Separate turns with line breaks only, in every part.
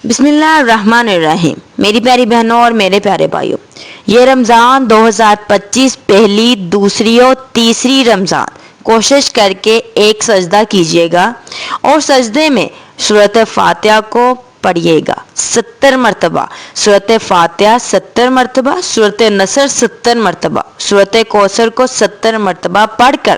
بسم اللہ الرحمن الرحیم۔ میری پیاری بہنوں اور میرے پیارے بھائیوں، یہ رمضان 2025 پہلی، دوسری اور تیسری رمضان کوشش کر کے ایک سجدہ کیجیے گا اور سجدے میں سورۃ فاتحہ کو پڑھیے گا 70 مرتبہ، سورۃ فاتحہ 70 مرتبہ، سورۃ نصر 70 مرتبہ، سورۃ کوثر کو 70 مرتبہ پڑھ کر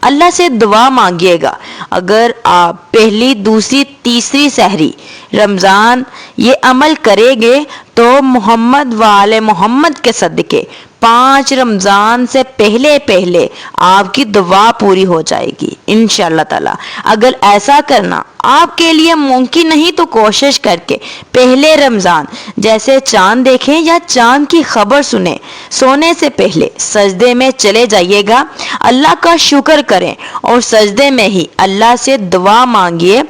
اللہ سے دعا مانگیے گا۔ اگر آپ پہلی، دوسری، تیسری سحری رمضان یہ عمل کریں گے تو محمد وآل محمد کے صدقے 5 رمضان سے پہلے آپ کی دعا پوری ہو جائے گی انشاءاللہ تعالی۔ اگر ایسا کرنا آپ کے لیے ممکن نہیں تو کوشش کر کے پہلے رمضان جیسے چاند دیکھیں یا چاند کی خبر سنیں، سونے سے پہلے سجدے میں چلے جائیے گا، اللہ کا شکر کریں اور سجدے میں ہی اللہ سے دعا مانگیے،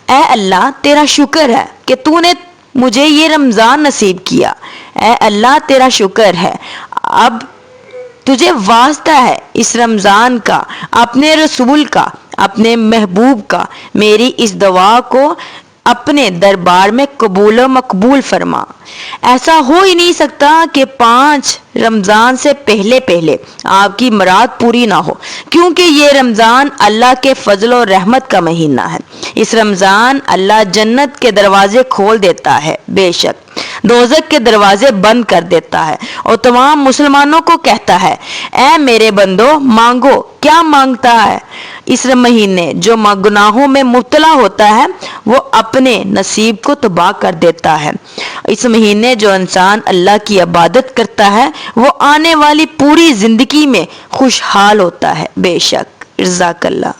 اے اللہ تیرا شکر ہے کہ تو نے مجھے یہ رمضان نصیب کیا، اے اللہ تیرا شکر ہے، اب تجھے واسطہ ہے اس رمضان کا، اپنے رسول کا، اپنے محبوب کا، میری اس دعا کو اپنے دربار میں قبول و مقبول فرما۔ ایسا ہو ہی نہیں سکتا کہ 5 رمضان سے پہلے آپ کی مراد پوری نہ ہو، کیونکہ یہ رمضان اللہ کے فضل و رحمت کا مہینہ ہے۔ اس رمضان اللہ جنت کے دروازے کھول دیتا ہے، بے شک دوزخ کے دروازے بند کر دیتا ہے اور تمام مسلمانوں کو کہتا ہے، اے میرے بندو مانگو۔ کیا مانگتا ہے؟ اس مہینے جو گناہوں میں مبتلا ہوتا ہے وہ اپنے نصیب کو تباہ کر دیتا ہے۔ اس مہینے جو انسان اللہ کی عبادت کرتا ہے وہ آنے والی پوری زندگی میں خوشحال ہوتا ہے، بے شک۔ جزاک اللہ۔